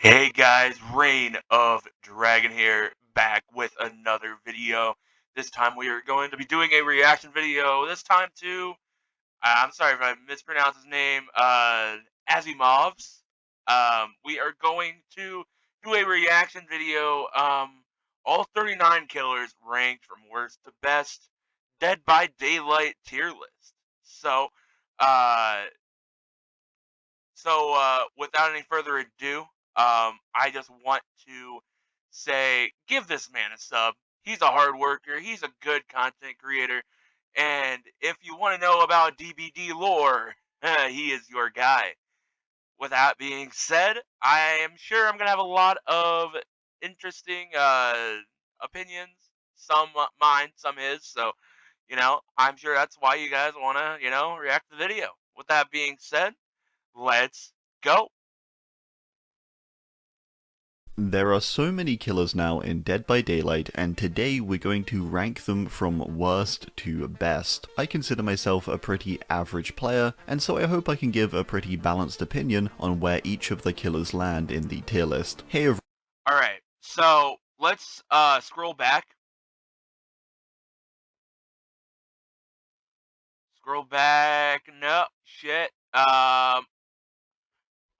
Hey guys, Reign of Dragon here, back with another video. This time we are going to be doing a reaction video. This time to, I'm sorry if I mispronounced his name, AZHYMOVS. We are going to do a reaction video, all 39 killers ranked from worst to best, Dead by Daylight tier list. Uh, without any further ado, I just want to say, give this man a sub. He's a hard worker. He's a good content creator, and if you want to know about DBD lore, he is your guy. With that being said, I am sure I'm gonna have a lot of interesting opinions. Some mine, some his. So, I'm sure that's why you guys want to, react to the video. With that being said, let's go. There are so many killers now in Dead by Daylight, and today we're going to rank them from worst to best. I consider myself a pretty average player, and so I hope I can give a pretty balanced opinion on where each of the killers land in the tier list. Hey All right, so let's scroll back. Scroll back. No shit.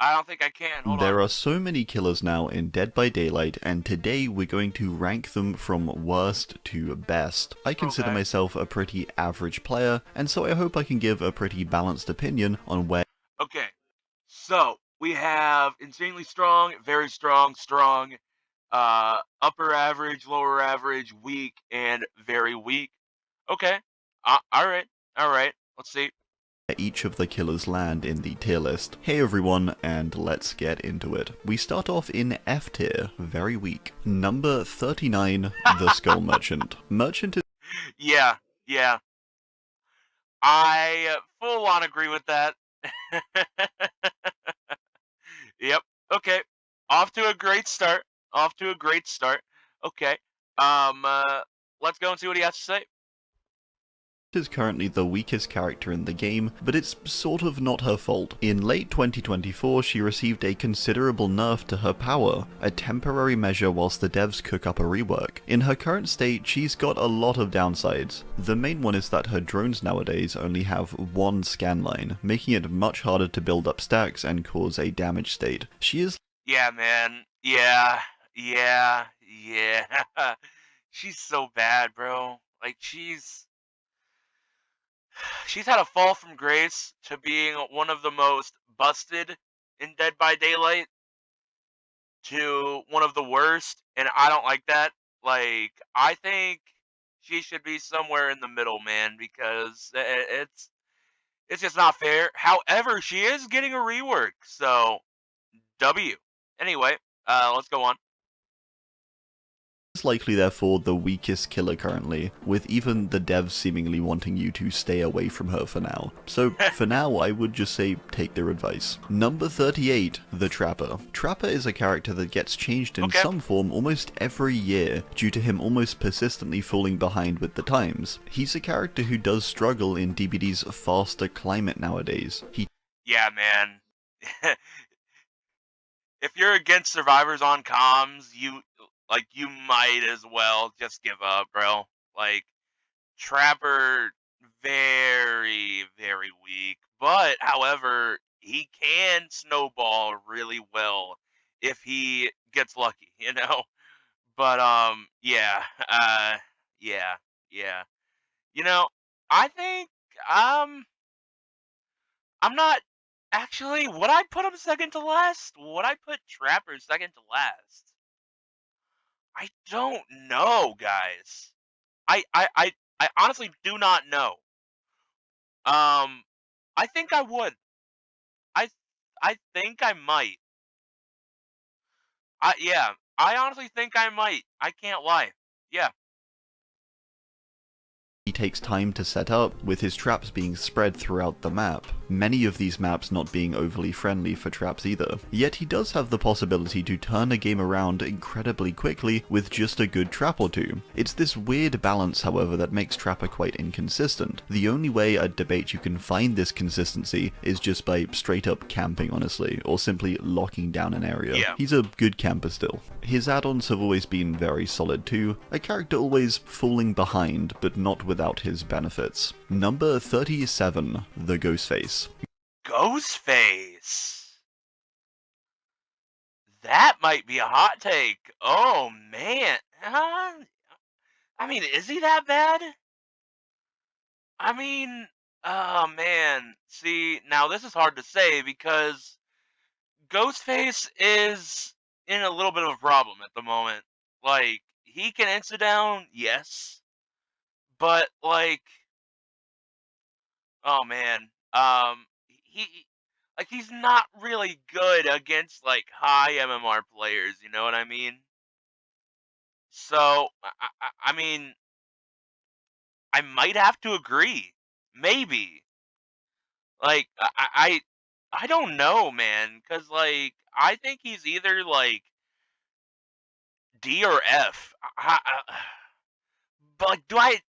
I don't think I can. Hold on. There are so many killers now in Dead by Daylight, and today we're going to rank them from worst to best. I Scroll consider back. myself a pretty average player, and so I hope I can give a pretty balanced opinion on where Okay, so we have insanely strong, very strong, strong, upper average, lower average, weak, and very weak. Okay. All right. All right. Let's see. each of the killers land in the tier list. Hey everyone, and let's get into it. We start off in F tier, very weak. Number 39, the Skull Merchant. Merchant is Yeah. Yeah. I full on agree with that. Yep. Okay. Off to a great start. Off to a great start. Okay. Um. Uh, let's go and see what he has to say. currently the weakest character in the game, but it's sort of not her fault. In late 2024, she received a considerable nerf to her power, a temporary measure whilst the devs cook up a rework. In her current state, she's got a lot of downsides. The main one is that her drones nowadays only have one scan line, making it much harder to build up stacks and cause a damage state. She is Yeah, man. Yeah. Yeah. Yeah. She's so bad, bro. Like she's had a fall from grace to being one of the most busted in Dead by Daylight to one of the worst, and I don't like that. Like, I think she should be somewhere in the middle, man, because it's just not fair. However, she is getting a rework, so W. Anyway, let's go on. likely therefore the weakest killer currently, with even the devs seemingly wanting you to stay away from her for now. So for now I would just say take their advice. Number 38, the Trapper. Trapper is a character that gets changed in Okay. some form almost every year due to him almost persistently falling behind with the times. He's a character who does struggle in DBD's faster climate nowadays. Yeah, man. If you're against survivors on comms, you might as well just give up, bro. Like, Trapper, very, very weak. But however, he can snowball really well if he gets lucky, you know? But yeah, yeah, yeah. You know, I think um I'm not actually, would I put him second to last? Would I put Trapper second to last? I don't know, guys. I honestly do not know. Um, I think I would. I I think I might. Yeah. I honestly think I might. I can't lie. Yeah. He takes time to set up, with his traps being spread throughout the map, many of these maps not being overly friendly for traps either. Yet he does have the possibility to turn a game around incredibly quickly with just a good trap or two. It's this weird balance, however, that makes Trapper quite inconsistent. The only way I'd debate you can find this consistency is just by straight up camping, honestly, or simply locking down an area. Yeah. He's a good camper still. His add-ons have always been very solid too, a character always falling behind, but not without his benefits. Number 37, the Ghostface. Ghostface. That might be a hot take. Oh man. I mean, is he that bad? I mean, oh man. See, now this is hard to say because Ghostface is in a little bit of a problem at the moment. Like, he can insta down, yes, but like, oh man, like he's not really good against like high MMR players. You know what I mean? So, I mean, I might have to agree. Maybe. Like, I don't know, man, because like I think he's either like D or F. But like,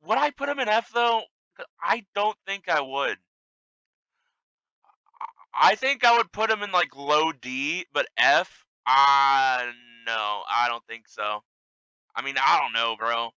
would I put him in F though? 'Cause I don't think I would. I think I would put him in like low D, but F. No, I don't think so. I mean, I don't know, bro.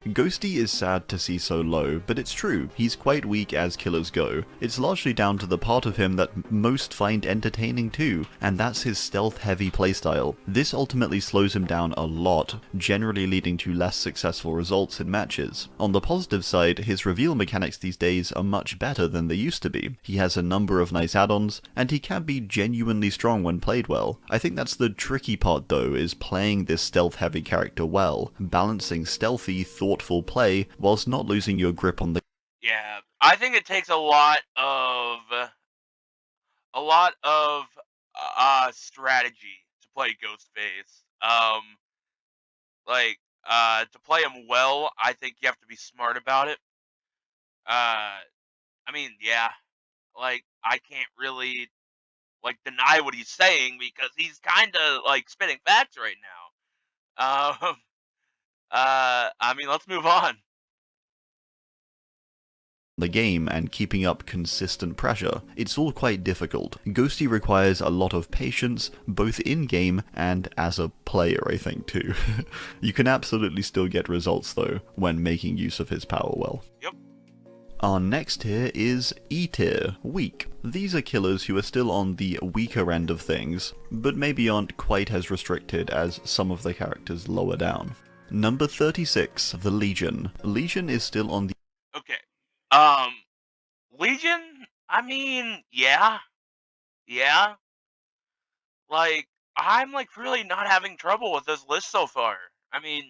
Ghosty is sad to see so low, but it's true, he's quite weak as killers go. It's largely down to the part of him that most find entertaining too, and that's his stealth-heavy playstyle. This ultimately slows him down a lot, generally leading to less successful results in matches. On the positive side, his reveal mechanics these days are much better than they used to be. He has a number of nice add-ons, and he can be genuinely strong when played well. I think that's the tricky part though, is playing this stealth-heavy character well, balancing stealthy, thoughtful play whilst not losing your grip on the Yeah, I think it takes a lot of strategy to play Ghostface. Like to play him well, I think you have to be smart about it. I mean, yeah, like I can't really like deny what he's saying because he's kind of like spitting facts right now. I mean, let's move on. game and keeping up consistent pressure. It's all quite difficult. Ghosty requires a lot of patience, both in-game and as a player, I think, too. You can absolutely still get results, though, when making use of his power well. Yep. Our next tier is E tier, weak. These are killers who are still on the weaker end of things, but maybe aren't quite as restricted as some of the characters lower down. Number 36, the Legion. Legion is still on the Okay. Um, Legion. I mean, yeah, yeah. Like, I'm like really not having trouble with this list so far. I mean,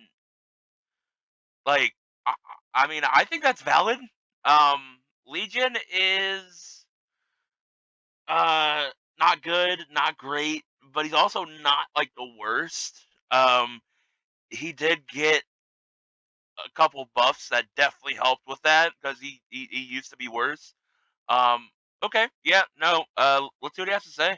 like, I, I mean, I think that's valid. Legion is uh not good, not great, but he's also not like the worst. He did get a couple buffs that definitely helped with that because he used to be worse. Um, okay, yeah, no, let's see what he has to say.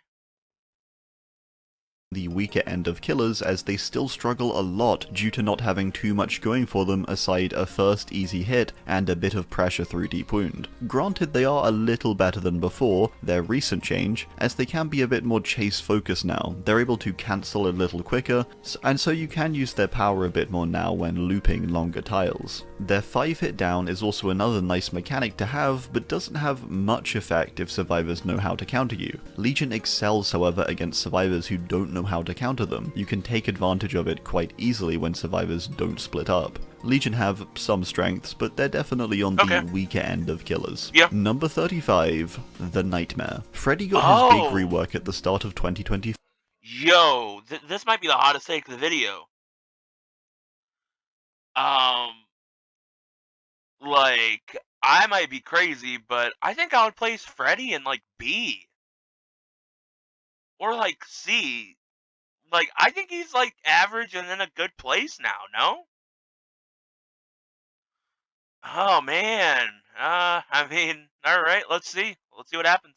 weaker end of killers, as they still struggle a lot due to not having too much going for them aside a first easy hit and a bit of pressure through deep wound. Granted, they are a little better than before, their recent change, as they can be a bit more chase focused now. They're able to cancel a little quicker, and so you can use their power a bit more now when looping longer tiles. Their 5-hit down is also another nice mechanic to have, but doesn't have much effect if survivors know how to counter you. Legion excels, however, against survivors who don't know how to counter them. You can take advantage of it quite easily when survivors don't split up. Legion have some strengths, but they're definitely on the weaker end of killers. Yeah. Number 35, the Nightmare. Freddy got his big rework at the start of 2020. Yo, this might be the hottest take of the video. Like, I might be crazy, but I think I would place Freddy in like B or like C. Like, I think he's like average and in a good place now. No? Oh man. I mean, all right. Let's see. Let's see what happens.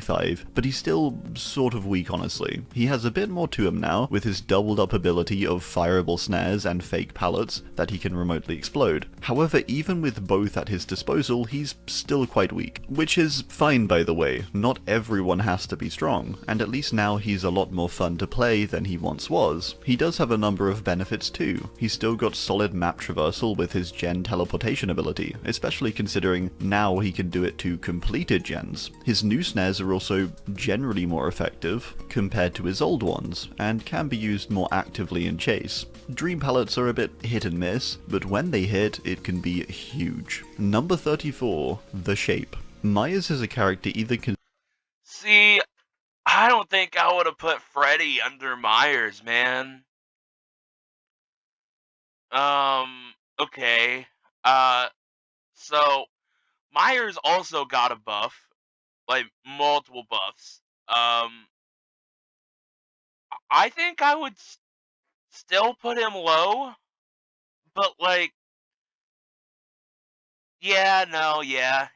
5, but he's still sort of weak honestly. He has a bit more to him now, with his doubled up ability of fireable snares and fake pallets that he can remotely explode. However, even with both at his disposal, he's still quite weak. Which is fine by the way, not everyone has to be strong, and at least now he's a lot more fun to play than he once was. He does have a number of benefits too. He's still got solid map traversal with his gen teleportation ability, especially considering now he can do it to completed gens. His new snares are also generally more effective compared to his old ones, and can be used more actively in chase. Dream pallets are a bit hit and miss, but when they hit, it can be huge. Number 34, The Shape. Myers is a character either See, I don't think I would have put Freddy under Myers, man. Okay. Uh, so Myers also got a buff, like multiple buffs. Um, I think I would still put him low, but like, yeah, no, yeah.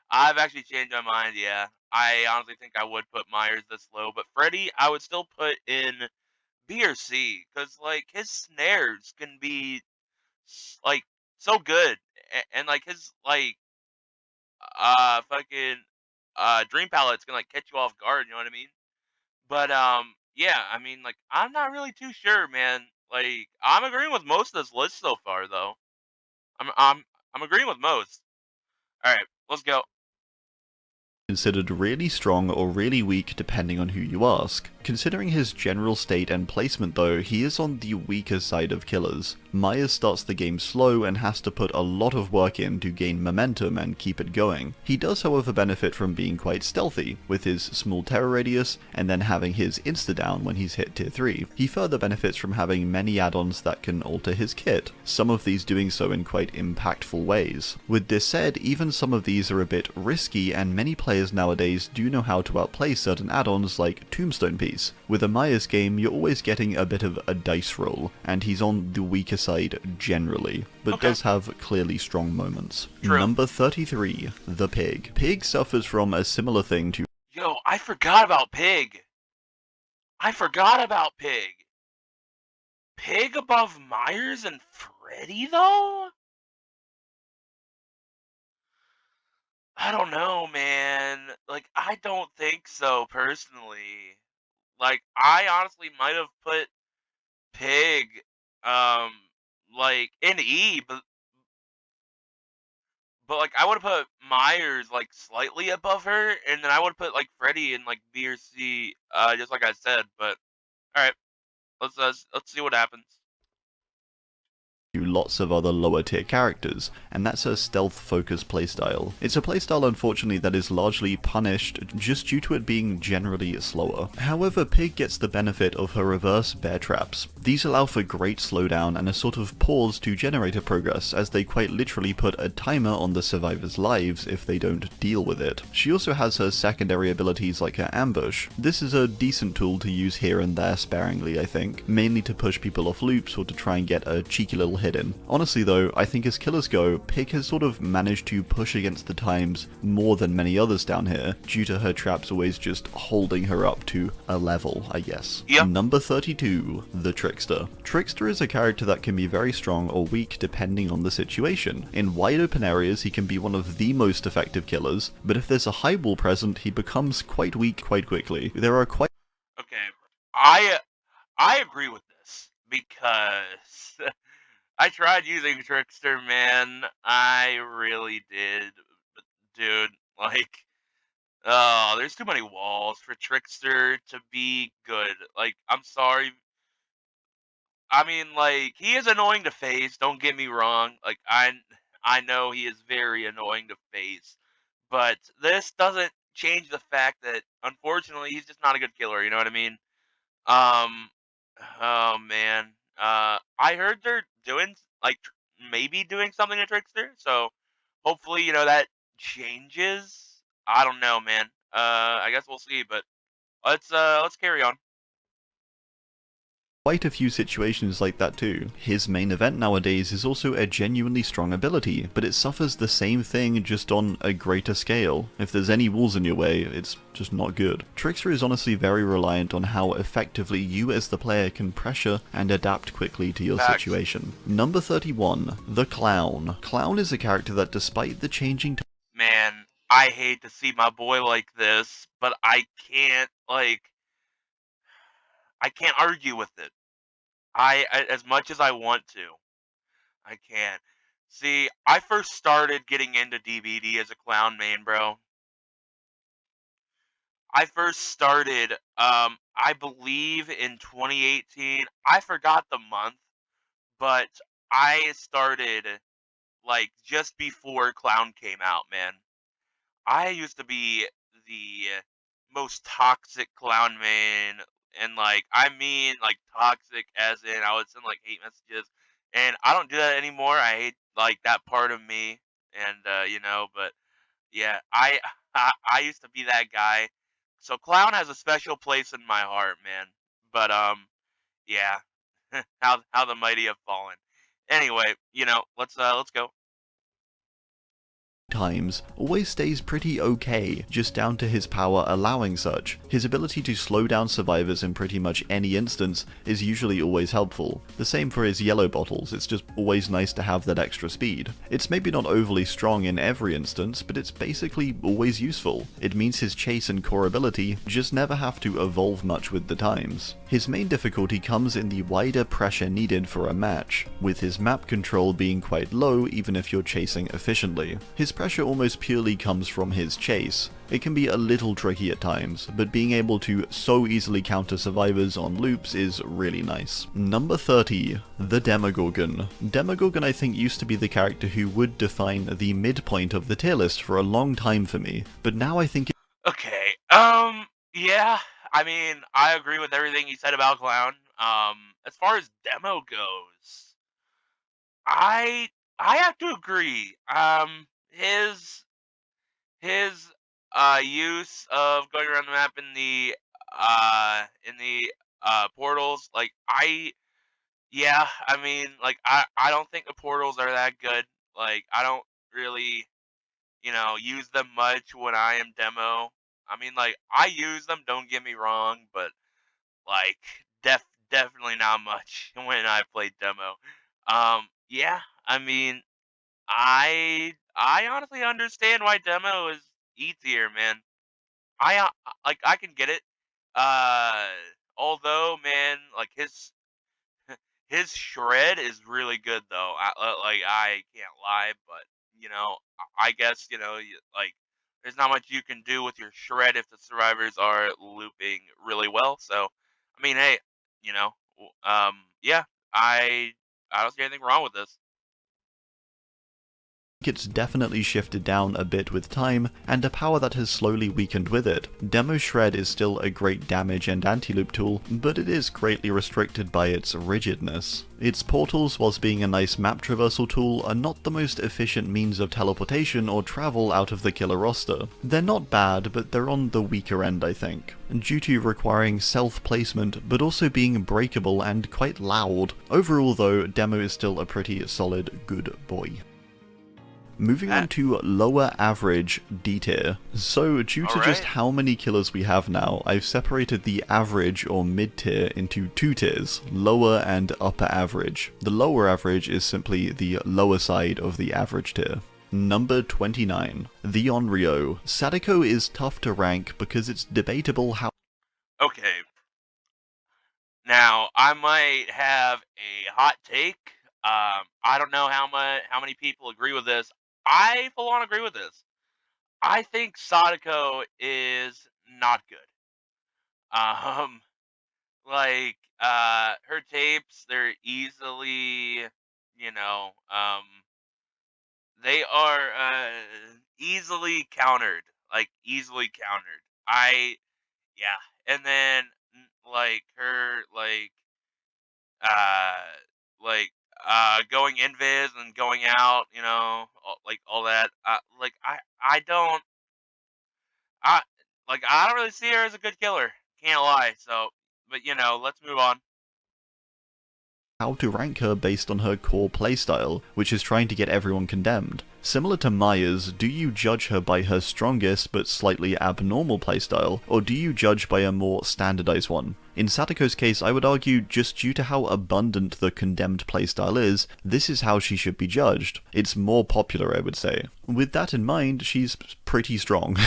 I've actually changed my mind. Yeah, I honestly think I would put Myers this low, but Freddy, I would still put in B or C because like his snares can be like so good, and like his like fucking dream palette's gonna like catch you off guard. You know what I mean? But yeah, I mean like I'm not really too sure, man. Like I'm agreeing with most of this list so far, though. I'm I'm I'm agreeing with most. All right, let's go. considered really strong or really weak depending on who you ask. Considering his general state and placement though, he is on the weaker side of killers. Myers starts the game slow and has to put a lot of work in to gain momentum and keep it going. He does however benefit from being quite stealthy, with his small terror radius and then having his insta-down when he's hit tier 3. He further benefits from having many add-ons that can alter his kit, some of these doing so in quite impactful ways. With this said, even some of these are a bit risky and many players nowadays do know how to outplay certain add-ons like Tombstone Piece. With a Myers game, you're always getting a bit of a dice roll, and he's on the weaker side generally, but Okay, does have clearly strong moments. true. Number 33, The Pig. Pig suffers from a similar thing to Yo, I forgot about Pig. I forgot about Pig. Pig above Myers and Freddy though? I don't know, man. Like I don't think so personally. Like I honestly might have put Pig um like in E, but like I would have put Myers like slightly above her, and then I would have put like Freddy in like B or C, just like I said. But all right, let's see what happens. lots of other lower tier characters, and that's a stealth focused playstyle. It's a playstyle unfortunately that is largely punished just due to it being generally slower. However, Pig gets the benefit of her reverse bear traps. These allow for great slowdown and a sort of pause to generator progress, as they quite literally put a timer on the survivors' lives if they don't deal with it. She also has her secondary abilities like her ambush. This is a decent tool to use here and there sparingly, I think, mainly to push people off loops or to try and get a cheeky little hit in. Honestly though, I think as killers go, Pig has sort of managed to push against the times more than many others down here, due to her traps always just holding her up to a level, I guess. Yep. Number 32, The Trickster. Trickster is a character that can be very strong or weak depending on the situation. In wide open areas, he can be one of the most effective killers, but if there's a high wall present, he becomes quite weak quite quickly. There are quite Okay. I agree with this because I tried using Trickster, man. I really did. But dude, like, oh, there's too many walls for Trickster to be good. Like, I'm sorry. I mean, like, he is annoying to face, don't get me wrong. Like, I know he is very annoying to face. But this doesn't change the fact that unfortunately he's just not a good killer, you know what I mean? Um, oh man. I heard they're doing like maybe doing something to Trickster, so hopefully that changes. I don't know, man. I guess we'll see, but let's carry on. quite a few situations like that too. His main event nowadays is also a genuinely strong ability, but it suffers the same thing just on a greater scale. If there's any walls in your way, it's just not good. Trickster is honestly very reliant on how effectively you as the player can pressure and adapt quickly to your Facts. situation. Number 31, the Clown. Clown is a character that despite the changing Man, I hate to see my boy like this, but I can't argue with it. As much as I want to, I can't. See, I first started getting into DBD as a clown main, bro. I first started, I believe in 2018. I forgot the month, but I started like just before Clown came out, man. I used to be the most toxic clown main, and like I mean like toxic as in I would send like hate messages, and I don't do that anymore. I hate like that part of me, and but yeah, I used to be that guy. So clown has a special place in my heart, man. But yeah, how the mighty have fallen. Anyway, let's go. times always stays pretty okay, just down to his power allowing such. His ability to slow down survivors in pretty much any instance is usually always helpful. The same for his yellow bottles, it's just always nice to have that extra speed. It's maybe not overly strong in every instance, but it's basically always useful. It means his chase and core ability just never have to evolve much with the times. His main difficulty comes in the wider pressure needed for a match, with his map control being quite low even if you're chasing efficiently. His pressure almost purely comes from his chase. It can be a little tricky at times, but being able to so easily counter survivors on loops is really nice. Number 30, the Demogorgon. Demogorgon I think used to be the character who would define the midpoint of the tier list for a long time for me, but now I think Okay. Yeah. I mean, I agree with everything you said about Clown. As far as demo goes, I I have to agree. His use of going around the map in the portals, like I mean, like I don't think the portals are that good. Like I don't really use them much when I am demo. I mean, like I use them. Don't get me wrong, but like definitely not much when I play demo. Yeah, I mean, I honestly understand why demo is E tier, man. I can get it. Uh, although, man, like his shred is really good though. I can't lie, but I guess like there's not much you can do with your shred if the survivors are looping really well. So, I mean, hey, yeah, I I don't see anything wrong with this. it's definitely shifted down a bit with time, and a power that has slowly weakened with it. Demo Shred is still a great damage and anti-loop tool, but it is greatly restricted by its rigidness. Its portals, whilst being a nice map traversal tool, are not the most efficient means of teleportation or travel out of the killer roster. They're not bad, but they're on the weaker end I think, due to requiring self-placement but also being breakable and quite loud. Overall though, Demo is still a pretty solid good boy. Moving on to lower average D tier. So due All to just right. how many killers we have now, I've separated the average or mid tier into two tiers, lower and upper average. The lower average is simply the lower side of the average tier. Number 29, the Onryo. Sadako is tough to rank because it's debatable how Okay. Now, I might have a hot take. I don't know how many people agree with this. I full on agree with this. I think Sadako is not good. Um, her tapes, they're easily, you know, they are easily countered, like easily countered. Yeah, and then like her, uh, like going invis and going out, like all that. I don't, I I don't really see her as a good killer. Can't lie. So, but let's move on. how to rank her based on her core playstyle, which is trying to get everyone condemned. Similar to Maya's, do you judge her by her strongest but slightly abnormal playstyle, or do you judge by a more standardized one? In Satoko's case, I would argue just due to how abundant the condemned playstyle is, this is how she should be judged. It's more popular, I would say. With that in mind, she's pretty strong.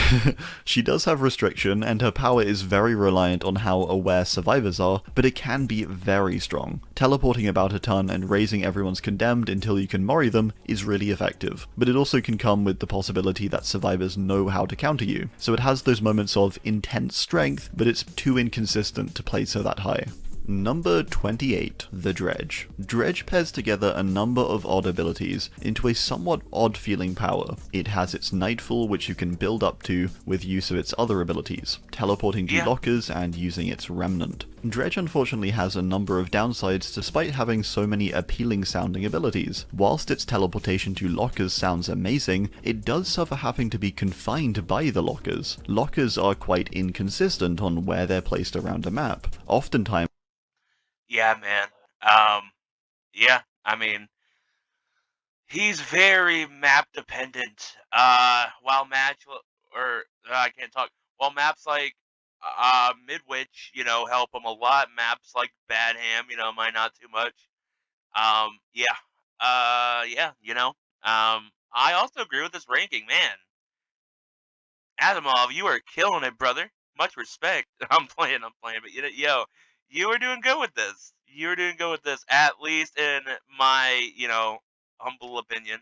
She does have restriction, and her power is very reliant on how aware survivors are, but it can be very strong. Teleporting about a ton and raising everyone's condemned until you can mori them is really effective, but it also can come with the possibility that survivors know how to counter you, so it has those moments of intense strength, but it's too inconsistent to place her that high. Number 28, the Dredge. Dredge pairs together a number of odd abilities into a somewhat odd feeling power. It has its Nightfall, which you can build up to with use of its other abilities, teleporting to Yeah. lockers and using its Remnant. Dredge unfortunately has a number of downsides despite having so many appealing sounding abilities. Whilst its teleportation to lockers sounds amazing, it does suffer having to be confined by the lockers. Lockers are quite inconsistent on where they're placed around a map. Oftentimes, Yeah, man. Um, yeah, I mean, he's very map dependent. While I can't talk. While maps like Midwich, help him a lot. Maps like Badham, might not too much. Yeah. Yeah, I also agree with this ranking, man. Adamov, you are killing it, brother. Much respect. I'm playing, but you were doing good with this. You were doing good with this, at least in my, humble opinion.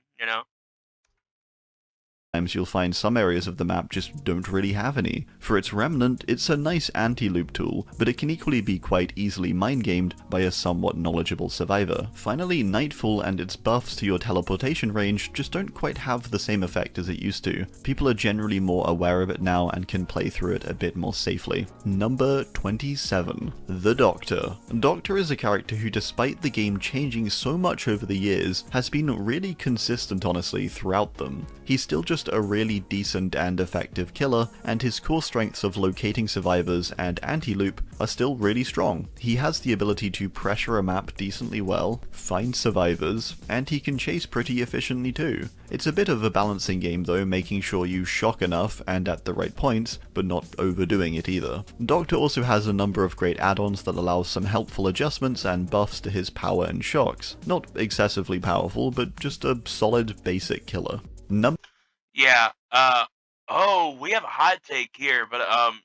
you'll find some areas of the map just don't really have any. For its Remnant, it's a nice anti-loop tool, but it can equally be quite easily mind-gamed by a somewhat knowledgeable survivor. Finally, Nightfall and its buffs to your teleportation range just don't quite have the same effect as it used to. People are generally more aware of it now and can play through it a bit more safely. Number 27. The Doctor. Doctor is a character who, despite the game changing so much over the years, has been really consistent honestly throughout them. He's still just a really decent and effective killer, and his core strengths of locating survivors and anti-loop are still really strong. He has the ability to pressure a map decently well, find survivors, and he can chase pretty efficiently too. It's a bit of a balancing game though, making sure you shock enough and at the right points, but not overdoing it either. Doctor also has a number of great add-ons that allow some helpful adjustments and buffs to his power and shocks. Not excessively powerful, but just a solid basic killer. Yeah. Oh, we have a hot take here, but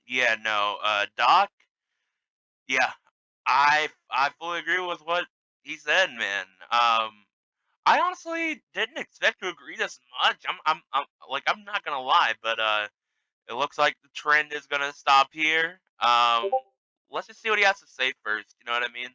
yeah, no. Doc. Yeah, I fully agree with what he said, man. I honestly didn't expect to agree this much. I'm not gonna lie, but it looks like the trend is gonna stop here. Let's just see what he has to say first. You know what I mean?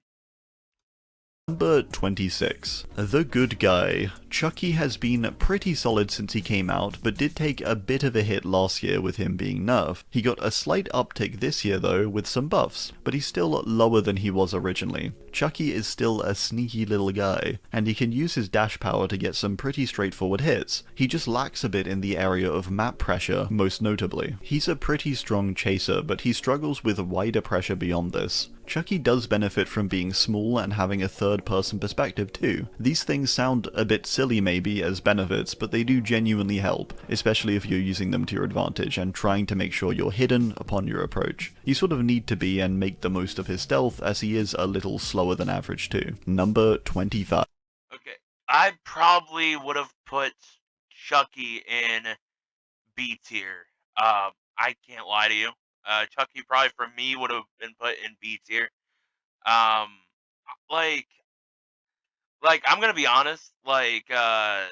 Number 26. The Good Guy. Chucky has been pretty solid since he came out, but did take a bit of a hit last year with him being nerfed. He got a slight uptick this year though, with some buffs, but he's still lower than he was originally. Chucky is still a sneaky little guy, and he can use his dash power to get some pretty straightforward hits. He just lacks a bit in the area of map pressure, most notably. He's a pretty strong chaser, but he struggles with wider pressure beyond this. Chucky does benefit from being small and having a third-person perspective too. These things sound a bit silly maybe as benefits, but they do genuinely help, especially if you're using them to your advantage and trying to make sure you're hidden upon your approach. You sort of need to be and make the most of his stealth, as he is a little slower than average too. Number 25. Okay, I probably would have put Chucky in B tier. I can't lie to you. Chucky probably for me would have been put in B tier. Um, like, I'm gonna be honest. Uh,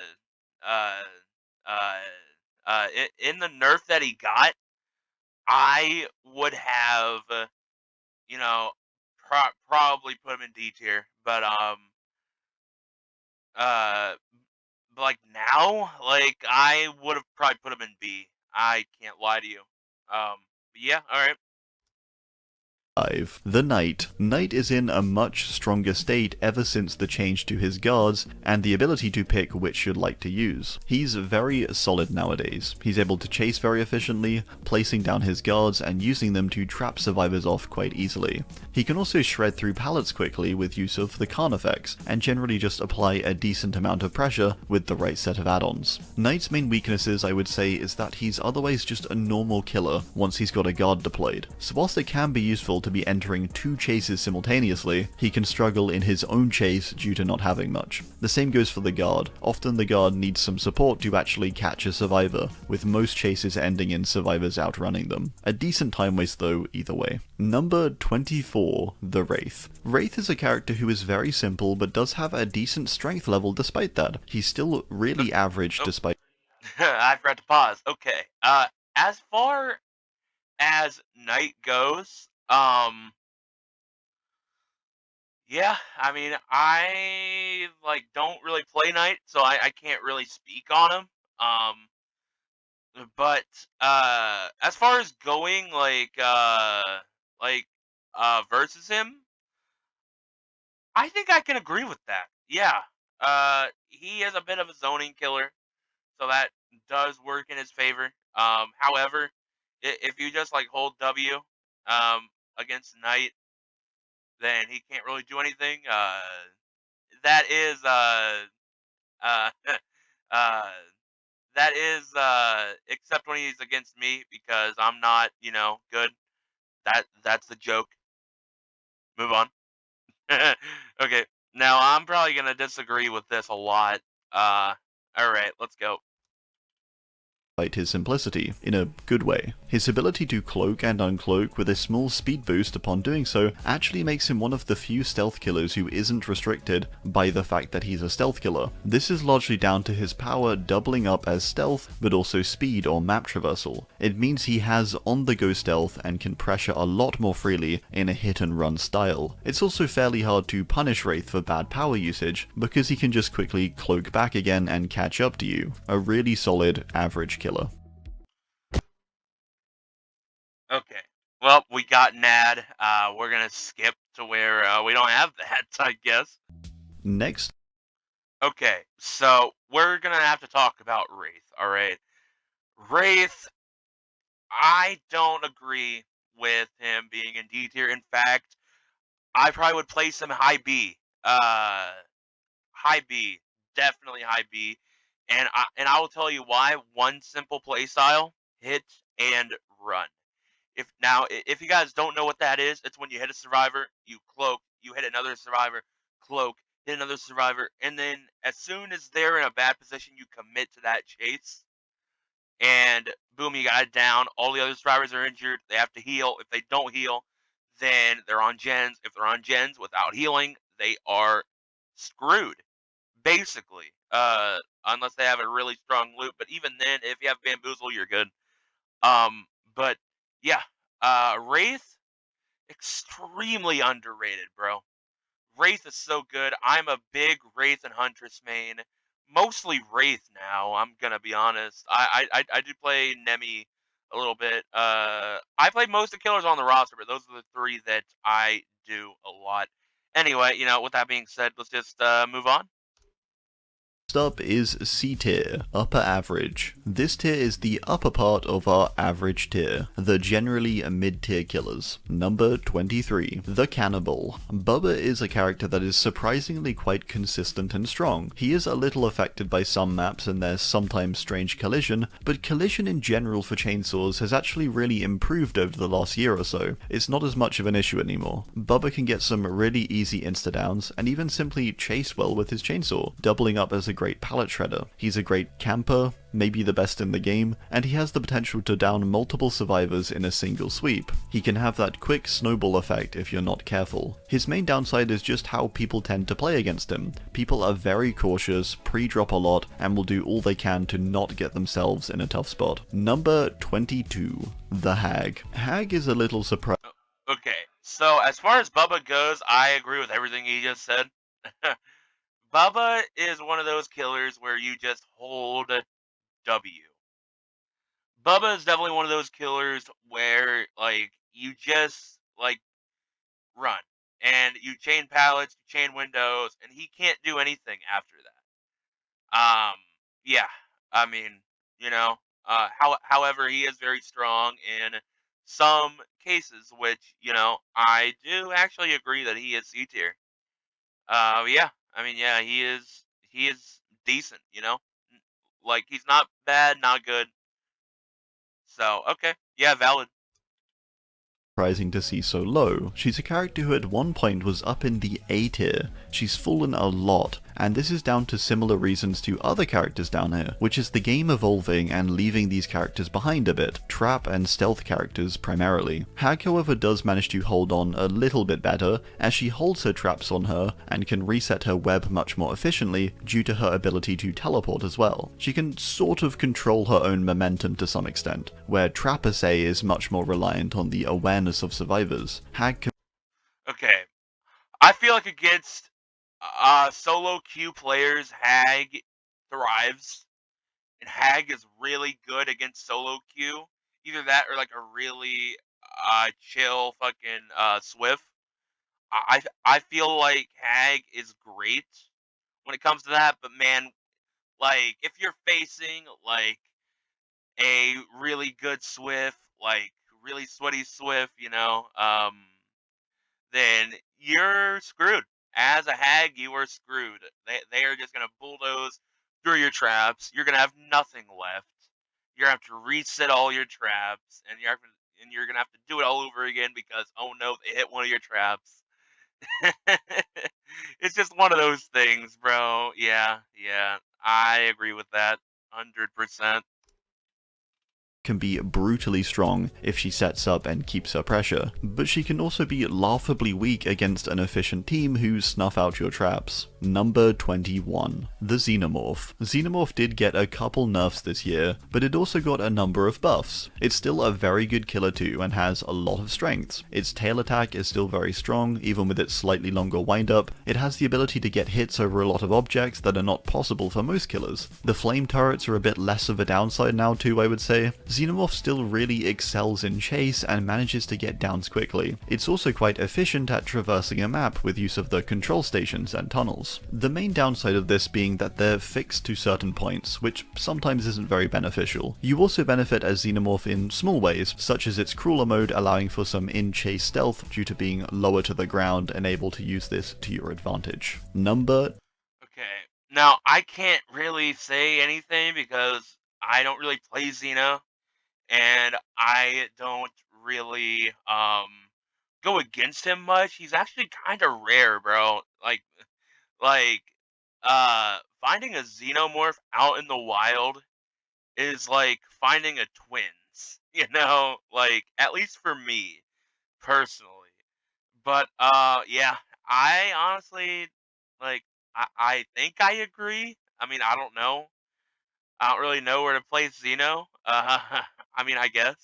uh, in the nerf that he got, I would have, you know, probably put him in D tier. Uh, but like now, I would have probably put him in B. I can't lie to you. But yeah, all right. 5. The Knight. Knight is in a much stronger state ever since the change to his guards and the ability to pick which you'd like to use. He's very solid nowadays. He's able to chase very efficiently, placing down his guards and using them to trap survivors off quite easily. He can also shred through pallets quickly with use of the Khan effects, and generally just apply a decent amount of pressure with the right set of add-ons. Knight's main weaknesses, I would say, is that he's otherwise just a normal killer once he's got a guard deployed. So whilst it can be useful to be entering 2 chases simultaneously, he can struggle in his own chase due to not having much. The same goes for the guard. Often the guard needs some support to actually catch a survivor, with most chases ending in survivors outrunning them. A decent time waste though, either way. Number 24, the Wraith. Wraith is a character who is very simple but does have a decent strength level despite that. He's still really average Oh, despite I forgot to pause. Okay. As far as Knight goes, yeah, I mean, I like don't really play Knight, so I can't really speak on him. Um, but as far as going like versus him, I think I can agree with that. Yeah. He is a bit of a zoning killer, so that does work in his favor. However, if you just like hold W against Knight, then he can't really do anything. That is uh uh that is except when he's against me because I'm not, good. That's the joke. Move on. Okay. Now I'm probably gonna disagree with this a lot. Uh all right, let's go. his simplicity, in a good way. His ability to cloak and uncloak with a small speed boost upon doing so actually makes him one of the few stealth killers who isn't restricted by the fact that he's a stealth killer. This is largely down to his power doubling up as stealth, but also speed or map traversal. It means he has on-the-go stealth and can pressure a lot more freely in a hit-and-run style. It's also fairly hard to punish Wraith for bad power usage, because he can just quickly cloak back again and catch up to you. A really solid, average killer. Okay. Well, we got Nad. We're gonna skip to where we don't have that, I guess. Next, Okay, so we're gonna have to talk about Wraith. All right, Wraith. I don't agree with him being in D tier. In fact, I probably would place him high B. High B, definitely high B. And I will tell you why. One simple play style: hit and run. If you guys don't know what that is, it's when you hit a survivor, you cloak, you hit another survivor, cloak, hit another survivor, and then as soon as they're in a bad position, you commit to that chase, and boom, you got it down. All the other survivors are injured. They have to heal. If they don't heal, then they're on gens. If they're on gens without healing, they are screwed, basically. Unless they have a really strong loop. But even then, if you have bamboozle, you're good. Um, but yeah, Wraith, extremely underrated, bro. Wraith is so good. I'm a big Wraith and Huntress main. Mostly Wraith now. I'm gonna be honest. I do play Nemi a little bit. I play most of the killers on the roster, but those are the 3 that I do a lot. Anyway, with that being said, let's just move on. up is C tier, upper average. This tier is the upper part of our average tier, the generally mid-tier killers. Number 23, the Cannibal. Bubba is a character that is surprisingly quite consistent and strong. He is a little affected by some maps and there's sometimes strange collision, but collision in general for chainsaws has actually really improved over the last year or so. It's not as much of an issue anymore. Bubba can get some really easy insta-downs and even simply chase well with his chainsaw, doubling up as a great pallet shredder. He's a great camper, maybe the best in the game, and he has the potential to down multiple survivors in a single sweep. He can have that quick snowball effect if you're not careful. His main downside is just how people tend to play against him. People are very cautious, pre-drop a lot, and will do all they can to not get themselves in a tough spot. Number 22, the Hag. Hag is a little surprised. Okay, so as far as Bubba goes, I agree with everything he just said. Bubba is one of those killers where you just hold W. Bubba is definitely one of those killers where like you just like run, and you chain pallets, you chain windows, and he can't do anything after that. Yeah, I mean, you know, however, he is very strong in some cases, which I do actually agree that he is C tier. Yeah, I mean, yeah, he is decent, like he's not bad, not good. So okay, yeah, valid. Surprising to see so low. She's a character who at one point was up in the A tier. She's fallen a lot, and this is down to similar reasons to other characters down here, which is the game evolving and leaving these characters behind a bit, trap and stealth characters primarily. Hag however does manage to hold on a little bit better, as she holds her traps on her and can reset her web much more efficiently due to her ability to teleport as well. She can sort of control her own momentum to some extent, where Trapper say is much more reliant on the awareness of survivors. Hag can Okay, I feel like against solo queue players, Hag thrives, and Hag is really good against solo queue. Either that or like a really chill fucking Swift. I feel like Hag is great when it comes to that, but man, like if you're facing like a really good Swift, like really sweaty Swift, then you're screwed. As a Hag, you are screwed. They are just gonna bulldoze through your traps. You're gonna have nothing left. You're gonna have to reset all your traps, and you're gonna have to do it all over again because oh no, they hit one of your traps. It's just one of those things, bro. Yeah, yeah, I agree with that, 100%. be brutally strong if she sets up and keeps her pressure, but she can also be laughably weak against an efficient team who snuff out your traps. Number 21. The Xenomorph. Xenomorph did get a couple nerfs this year, but it also got a number of buffs. It's still a very good killer too, and has a lot of strengths. Its tail attack is still very strong, even with its slightly longer windup. It has the ability to get hits over a lot of objects that are not possible for most killers. The flame turrets are a bit less of a downside now too, I would say. Xenomorph still really excels in chase and manages to get downs quickly. It's also quite efficient at traversing a map with use of the control stations and tunnels. The main downside of this being that they're fixed to certain points, which sometimes isn't very beneficial. You also benefit as Xenomorph in small ways, such as its crawler mode allowing for some in-chase stealth due to being lower to the ground and able to use this to your advantage. Number Okay, now I can't really say anything because I don't really play Xena, and I don't really go against him much. He's actually kind of rare, bro. Like finding a xenomorph out in the wild is like finding a twins, like at least for me personally. But yeah, I honestly like I think I agree. I mean, I don't know. I don't really know where to place Xeno. I mean, I guess.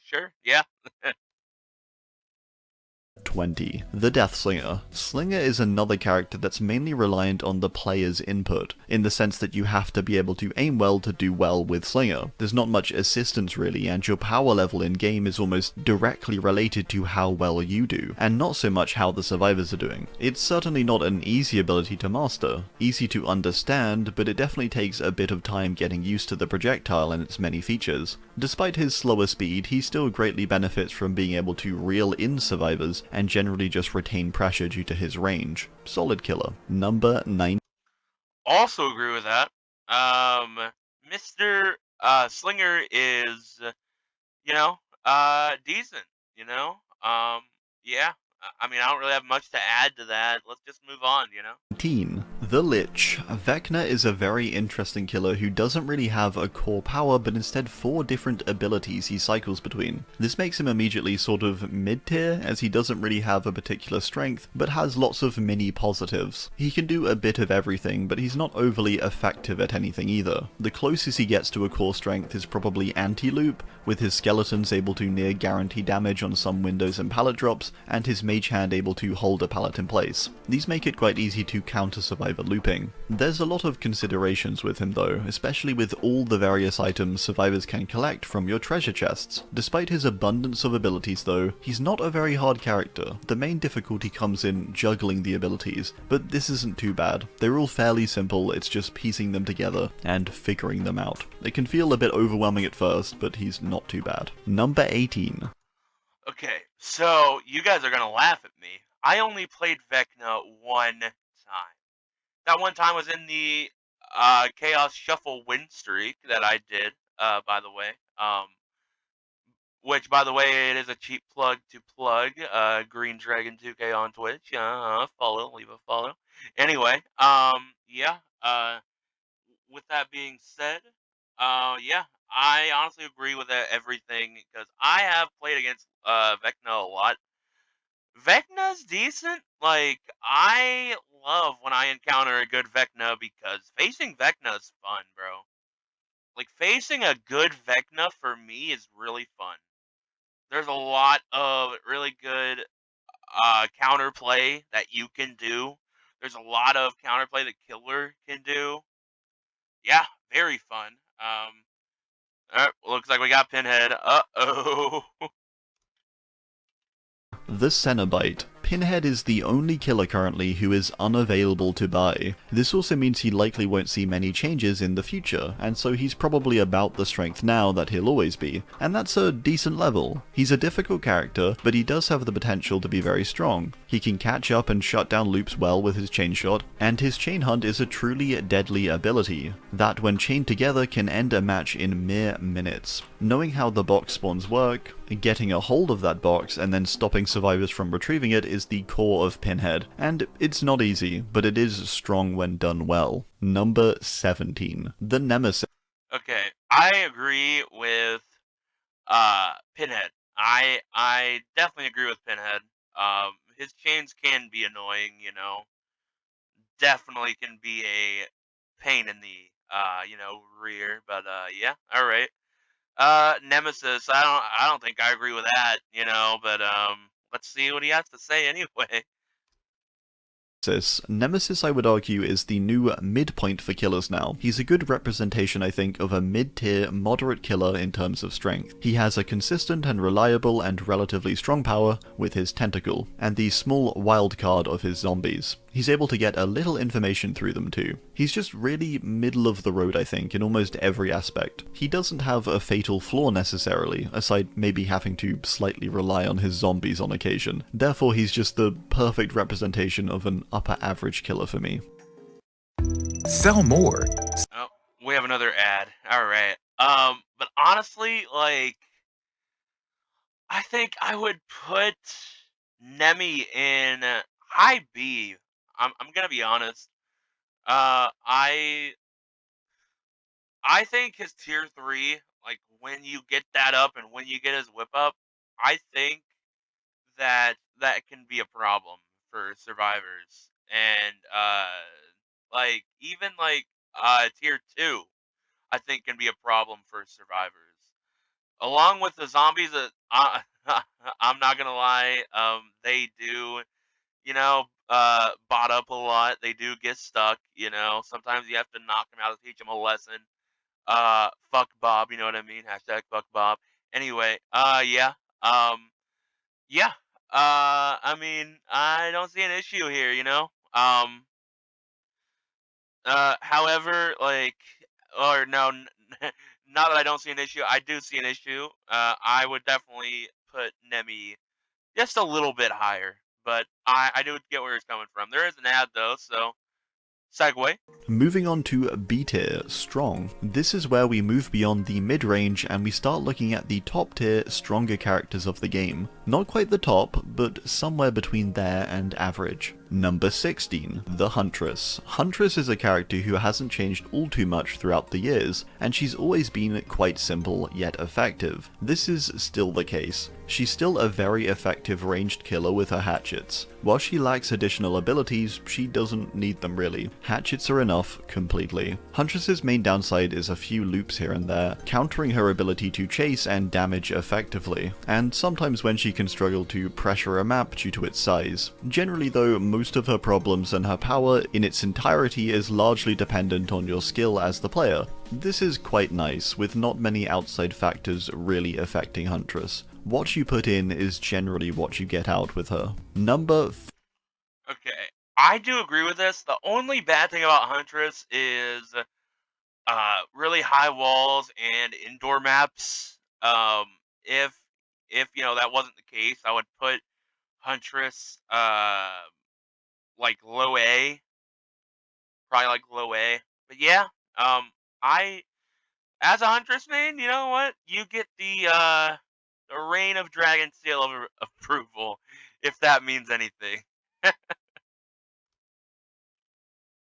Sure. Yeah. 20. The Death Slinger. Slinger is another character that's mainly reliant on the player's input, in the sense that you have to be able to aim well to do well with Slinger. There's not much assistance really, and your power level in game is almost directly related to how well you do, and not so much how the survivors are doing. It's certainly not an easy ability to master, easy to understand, but it definitely takes a bit of time getting used to the projectile and its many features. Despite his slower speed, he still greatly benefits from being able to reel in survivors and generally just retain pressure due to his range. Solid killer. Number 9. Also agree with that. Mr. Slinger is, decent. You know. Yeah. I mean, I don't really have much to add to that. Let's just move on. 19. The Lich. Vecna is a very interesting killer who doesn't really have a core power, but instead 4 different abilities he cycles between. This makes him immediately sort of mid-tier, as he doesn't really have a particular strength, but has lots of mini positives. He can do a bit of everything, but he's not overly effective at anything either. The closest he gets to a core strength is probably Anti-Loop, with his skeletons able to near guarantee damage on some windows and pallet drops, and his mage hand able to hold a pallet in place. These make it quite easy to counter survivor looping. There's a lot of considerations with him though, especially with all the various items survivors can collect from your treasure chests. Despite his abundance of abilities though, he's not a very hard character. The main difficulty comes in juggling the abilities, but this isn't too bad. They're all fairly simple, it's just piecing them together and figuring them out. It can feel a bit overwhelming at first, but he's not too bad. Number 18. Okay, so you guys are gonna laugh at me. I only played Vecna one time. That one time was in the Chaos Shuffle win streak that I did, by the way. Which, by the way, it is a cheap plug to plug. Green Dragon 2K on Twitch. Follow, leave a follow. Anyway, yeah. With that being said, yeah, I honestly agree with everything because I have played against Vecna a lot. Vecna's decent. Like, I love when I encounter a good Vecna because facing Vecna is fun, bro. Like, facing a good Vecna for me is really fun. There's a lot of really good counterplay that you can do. There's a lot of counterplay that Killer can do. Yeah, very fun. Looks like we got Pinhead. Uh-oh. The Cenobite. Pinhead is the only killer currently who is unavailable to buy. This also means he likely won't see many changes in the future, and so he's probably about the strength now that he'll always be, and that's a decent level. He's a difficult character, but he does have the potential to be very strong. He can catch up and shut down loops well with his chain shot, and his chain hunt is a truly deadly ability, that when chained together can end a match in mere minutes. Knowing how the box spawns work, getting a hold of that box and then stopping survivors from retrieving it is the core of Pinhead, and it's not easy, but it is strong when done well. Number 17. The Nemesis. Okay, I agree with Pinhead. I definitely agree with Pinhead. His chains can be annoying, you know. Definitely can be a pain in the rear, but yeah, all right. Nemesis. I don't think I agree with that, you know, but let's see what he has to say anyway. Nemesis, I would argue, is the new midpoint for killers now. He's a good representation, I think, of a mid-tier, moderate killer in terms of strength. He has a consistent and reliable and relatively strong power with his tentacle, and the small wildcard of his zombies. He's able to get a little information through them too. He's just really middle of the road, I think, in almost every aspect. He doesn't have a fatal flaw necessarily, aside maybe having to slightly rely on his zombies on occasion. Therefore, he's just the perfect representation of an upper average killer for me. Sell more. Oh, we have another ad. All right. But honestly, like, I think I would put Nemi in high B. I'm gonna be honest. I think his tier 3, like when you get that up and when you get his whip up, I think that can be a problem for survivors. And like even like tier 2, I think can be a problem for survivors. Along with the zombies that I'm not gonna lie, they do, bot up a lot. They do get stuck, you know. Sometimes you have to knock them out to teach them a lesson. Fuck Bob, you know what I mean? Hashtag fuck Bob. Anyway, yeah. Yeah. I mean, I don't see an issue here, you know? However, like, or no, not that I don't see an issue. I do see an issue. I would definitely put Nemi just a little bit higher, but I do get where he's coming from. There is an ad though, so segue. Moving on to B tier, Strong. This is where we move beyond the mid-range and we start looking at the top tier, stronger characters of the game. Not quite the top, but somewhere between there and average. Number 16, the Huntress. Huntress is a character who hasn't changed all too much throughout the years, and she's always been quite simple yet effective. This is still the case. She's still a very effective ranged killer with her hatchets. While she lacks additional abilities, she doesn't need them really. Hatchets are enough, completely. Huntress's main downside is a few loops here and there, countering her ability to chase and damage effectively, and sometimes when she can struggle to pressure a map due to its size. Generally though, most of her problems and her power in its entirety is largely dependent on your skill as the player. This is quite nice, with not many outside factors really affecting Huntress. What you put in is generally what you get out with her. Okay, I do agree with this. The only bad thing about Huntress is really high walls and indoor maps. If that wasn't the case, I would put Huntress like low A, probably like low A. But yeah, I as a Huntress main, you know what? You get the Reign of Dragon seal of approval, if that means anything.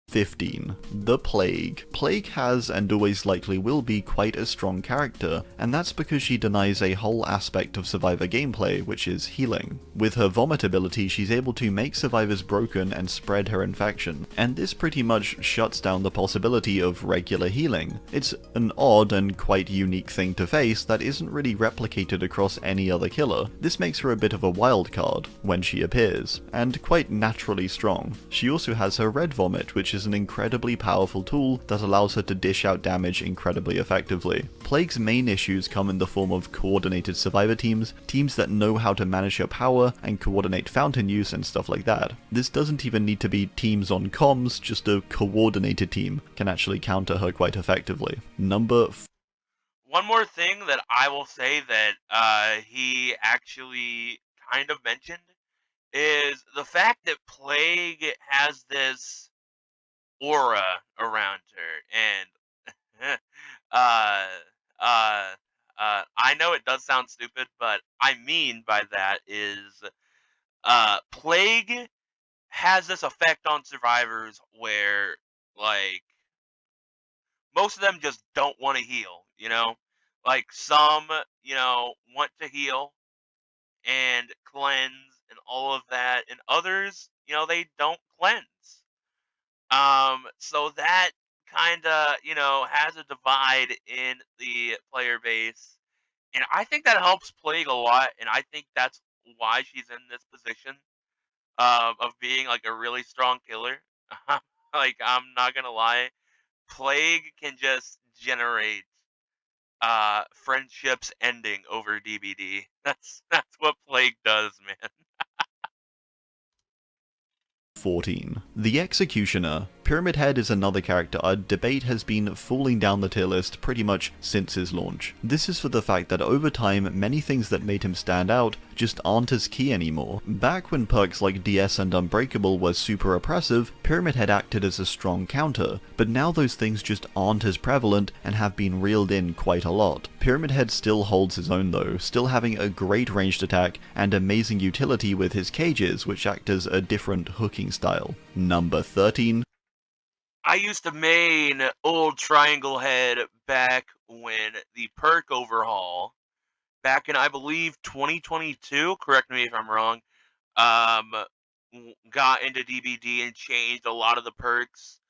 15. The Plague. Plague has and always likely will be quite a strong character, and that's because she denies a whole aspect of Survivor gameplay, which is healing. With her vomit ability, she's able to make survivors broken and spread her infection, and this pretty much shuts down the possibility of regular healing. It's an odd and quite unique thing to face that isn't really replicated across any other killer. This makes her a bit of a wild card when she appears, and quite naturally strong. She also has her red vomit, which is an incredibly powerful tool that allows her to dish out damage incredibly effectively. Plague's main issues come in the form of coordinated survivor teams that know how to manage her power and coordinate fountain use and stuff like that. This doesn't even need to be teams on comms, just a coordinated team can actually counter her quite effectively. One more thing that I will say that he actually kind of mentioned is the fact that Plague has this aura around her, and uh, I know it does sound stupid, but I mean by that is Plague has this effect on survivors where, like, most of them just don't want to heal, like some, want to heal and cleanse and all of that, and others, they don't cleanse. So that kinda, has a divide in the player base, and I think that helps Plague a lot, and I think that's why she's in this position, of being, like, a really strong killer. Like, I'm not gonna lie, Plague can just generate, friendships ending over DBD. That's what Plague does, man. 14. The Executioner. Pyramid Head is another character a debate has been falling down the tier list pretty much since his launch. This is for the fact that over time, many things that made him stand out just aren't as key anymore. Back when perks like DS and Unbreakable were super oppressive, Pyramid Head acted as a strong counter, but now those things just aren't as prevalent and have been reeled in quite a lot. Pyramid Head still holds his own though, still having a great ranged attack and amazing utility with his cages, which act as a different hooking style. Number 13. I used to main old Triangle Head back when the perk overhaul, back in I believe 2022, correct me if I'm wrong, um, got into DBD and changed a lot of the perks.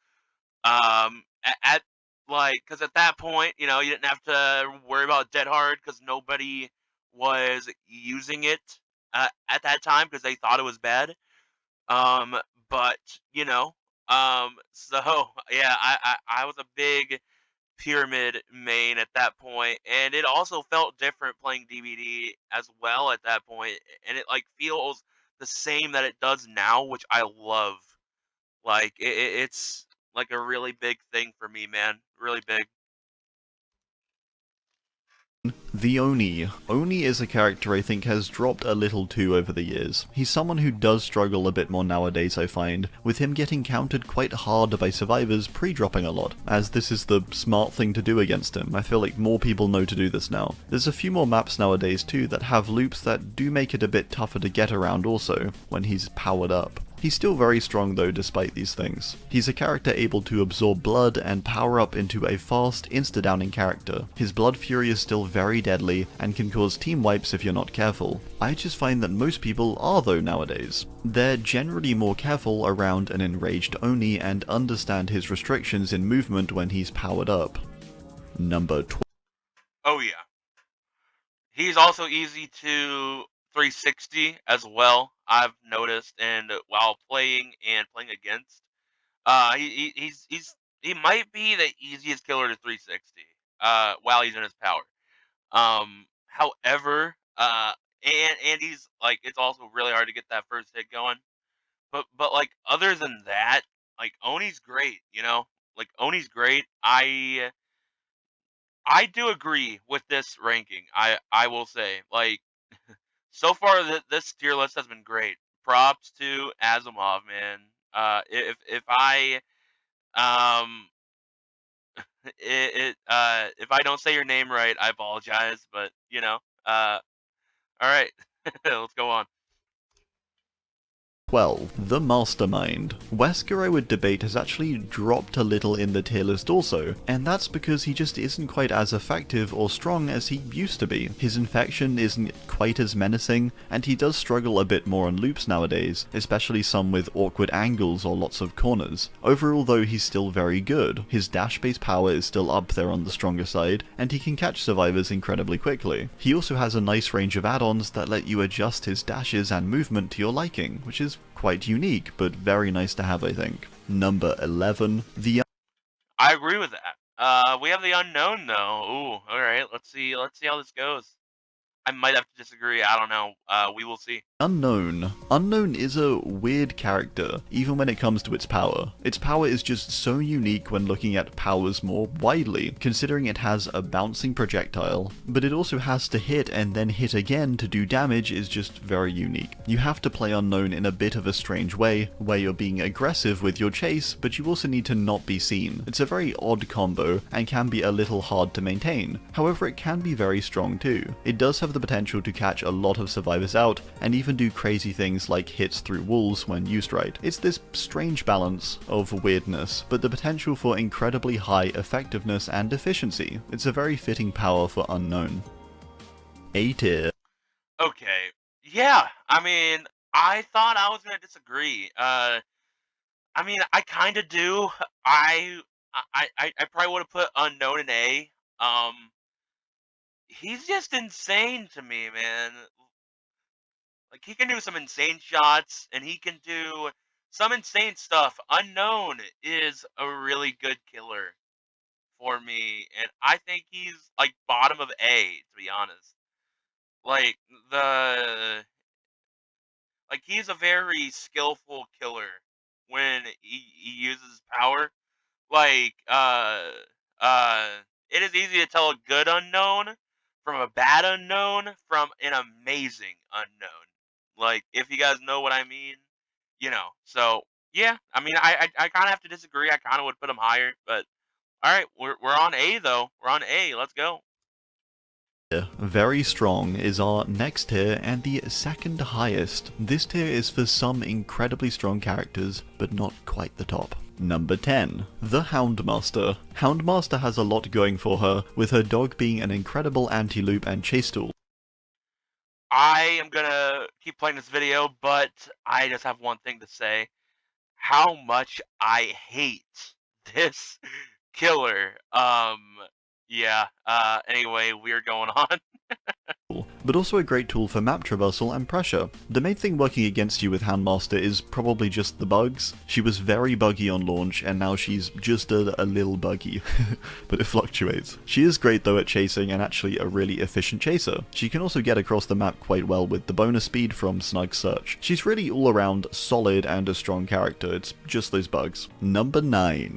At like, because at that point, you didn't have to worry about Dead Hard because nobody was using it at that time because they thought it was bad. Um, but so yeah, I was a big Pyramid main at that point, and it also felt different playing DVD as well at that point, and it like feels the same that it does now, which I love. Like it's like a really big thing for me, man. Really big. The Oni. Oni is a character I think has dropped a little too over the years. He's someone who does struggle a bit more nowadays, I find, with him getting countered quite hard by survivors pre-dropping a lot, as this is the smart thing to do against him. I feel like more people know to do this now. There's a few more maps nowadays too that have loops that do make it a bit tougher to get around also, when he's powered up. He's still very strong though despite these things. He's a character able to absorb blood and power up into a fast, insta-downing character. His Blood Fury is still very deadly and can cause team wipes if you're not careful. I just find that most people are though nowadays. They're generally more careful around an enraged Oni and understand his restrictions in movement when he's powered up. Number 12. Oh yeah. He's also easy to 360 as well. I've noticed, and while playing against, he might be the easiest killer to 360. While he's in his power. However, and he's like it's also really hard to get that first hit going. But like other than that, like Oni's great. Like Oni's great. I do agree with this ranking. I will say, like, so far this tier list has been great. Props to Asimov, man. If I um if I don't say your name right, I apologize. But all right, let's go on. 12. The Mastermind. Wesker, I would debate, has actually dropped a little in the tier list also, and that's because he just isn't quite as effective or strong as he used to be. His infection isn't quite as menacing, and he does struggle a bit more on loops nowadays, especially some with awkward angles or lots of corners. Overall though, he's still very good. His dash-based power is still up there on the stronger side, and he can catch survivors incredibly quickly. He also has a nice range of add-ons that let you adjust his dashes and movement to your liking, which is quite unique, but very nice to have, I think. Number 11, the... I agree with that. We have the unknown though. Ooh, all right. Let's see. Let's see how this goes. I might have to disagree. I don't know. We will see. Unknown. Unknown is a weird character, even when it comes to its power. Its power is just so unique when looking at powers more widely, considering it has a bouncing projectile, but it also has to hit and then hit again to do damage is just very unique. You have to play Unknown in a bit of a strange way, where you're being aggressive with your chase, but you also need to not be seen. It's a very odd combo, and can be a little hard to maintain. However, it can be very strong too. It does have the potential to catch a lot of survivors out, and even do crazy things like hits through walls when used right. It's this strange balance of weirdness, but the potential for incredibly high effectiveness and efficiency. It's a very fitting power for Unknown. A tier. Okay. Yeah. I mean, I thought I was gonna disagree. I mean, I kind of do. I I probably would have put unknown in A. Um, he's just insane to me, man. Like he can do some insane shots, and he can do some insane stuff. Unknown is a really good killer for me, and I think he's like bottom of A to be honest. Like the he's a very skillful killer when he uses power. Like uh it is easy to tell a good unknown from a bad unknown from an amazing unknown. Like if you guys know what I mean, So yeah, I mean I kind of have to disagree. I kind of would put him higher, but all right, we're on A though. We're on A. Let's go. Very strong is our next tier and the second highest. This tier is for some incredibly strong characters, but not quite the top. Number 10. The Houndmaster. Houndmaster has a lot going for her, with her dog being an incredible anti-loop and chase tool. I am gonna keep playing this video, but I just have one thing to say. How much I hate this killer. Yeah. Anyway, we're going on. But also a great tool for map traversal and pressure. The main thing working against you with Houndmaster is probably just the bugs. She was very buggy on launch, and now she's just a little buggy, but it fluctuates. She is great though at chasing, and actually a really efficient chaser. She can also get across the map quite well with the bonus speed from Snug Search. She's really all around solid and a strong character, it's just those bugs. Number 9.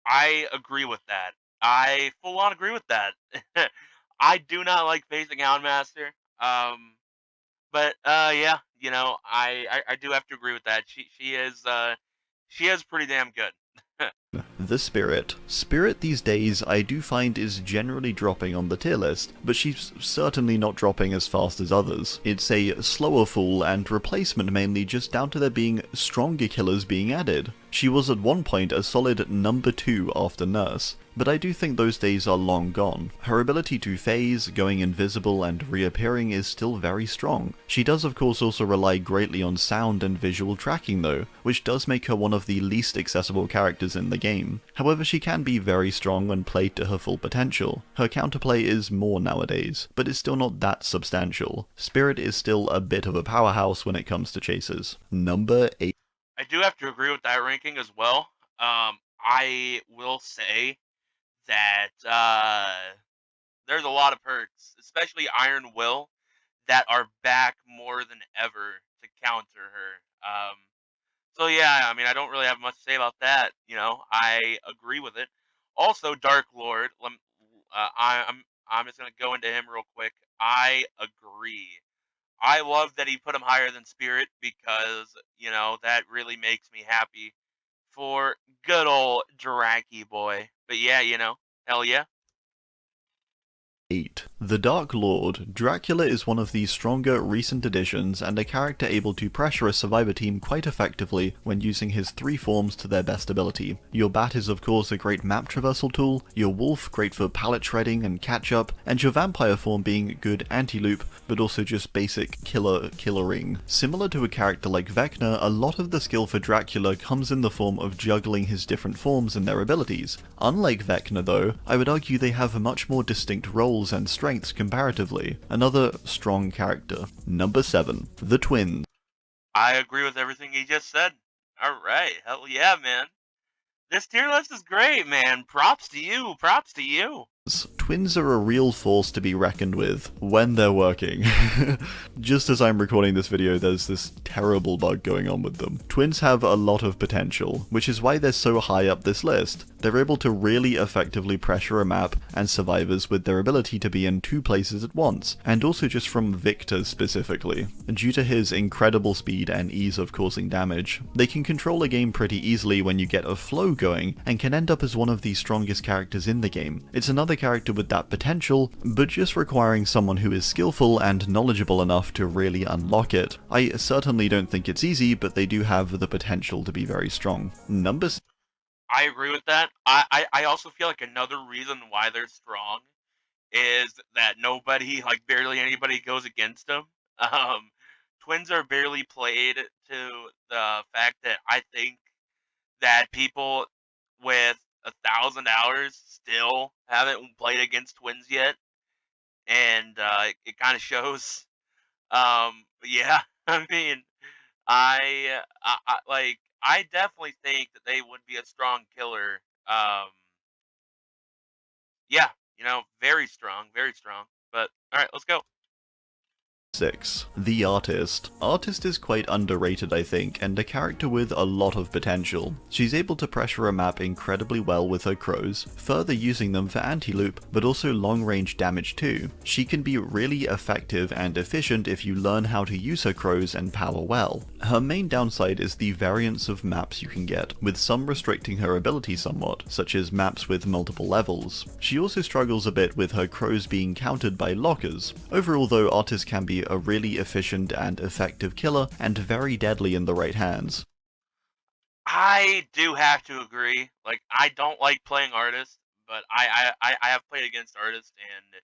I agree with that. I full on agree with that. I do not like facing Houndmaster. But yeah, I do have to agree with that. She is pretty damn good. The Spirit. Spirit these days I do find is generally dropping on the tier list, but she's certainly not dropping as fast as others. It's a slower fall and replacement mainly just down to there being stronger killers being added. She was at one point a solid number 2 after Nurse, but I do think those days are long gone. Her ability to phase, going invisible, and reappearing is still very strong. She does of course also rely greatly on sound and visual tracking though, which does make her one of the least accessible characters in the game. However, she can be very strong when played to her full potential. Her counterplay is more nowadays, but it's still not that substantial. Spirit is still a bit of a powerhouse when it comes to chases. Number 8. I do have to agree with that ranking as well. I will say that there's a lot of perks, especially Iron Will, that are back more than ever to counter her. So yeah, I mean, I don't really have much to say about that. I agree with it. Also, Dark Lord. I'm just gonna go into him real quick. I agree. I love that he put him higher than Spirit because that really makes me happy for good old Draki boy. But yeah, hell yeah. 8. The Dark Lord. Dracula is one of the stronger recent additions and a character able to pressure a survivor team quite effectively when using his 3 forms to their best ability. Your Bat is of course a great map traversal tool, your Wolf great for pallet shredding and catch up, and your Vampire form being good anti-loop but also just basic killering. Similar to a character like Vecna, a lot of the skill for Dracula comes in the form of juggling his different forms and their abilities. Unlike Vecna though, I would argue they have much more distinct roles and strengths comparatively. Another strong character. Number 7. The Twins. I agree with everything he just said. All right, hell yeah, man. This tier list is great, man. Props to you. Props to you. Twins are a real force to be reckoned with when they're working. Just as I'm recording this video, there's this terrible bug going on with them. Twins have a lot of potential, which is why they're so high up this list. They're able to really effectively pressure a map and survivors with their ability to be in 2 places at once, and also just from Victor specifically. Due to his incredible speed and ease of causing damage, they can control a game pretty easily when you get a flow going, and can end up as one of the strongest characters in the game. It's another character with that potential, but just requiring someone who is skillful and knowledgeable enough to really unlock it. I certainly don't think it's easy, but they do have the potential to be very strong. Number I agree with that. I also feel like another reason why they're strong is that nobody, like barely anybody, goes against them. Um, Twins are barely played to the fact that I think that people with 1,000 hours still haven't played against Twins yet, and it kind of shows. But yeah, I mean, I definitely think that they would be a strong killer. Um, yeah, very strong, very strong. But all right, let's go. 6. The Artist. Artist is quite underrated I think, and a character with a lot of potential. She's able to pressure a map incredibly well with her crows, further using them for anti-loop, but also long range damage too. She can be really effective and efficient if you learn how to use her crows and power well. Her main downside is the variance of maps you can get, with some restricting her ability somewhat, such as maps with multiple levels. She also struggles a bit with her crows being countered by lockers. Overall though, Artist can be a really efficient and effective killer, and very deadly in the right hands. I do have to agree. Like, I don't like playing artist, but I have played against artist, and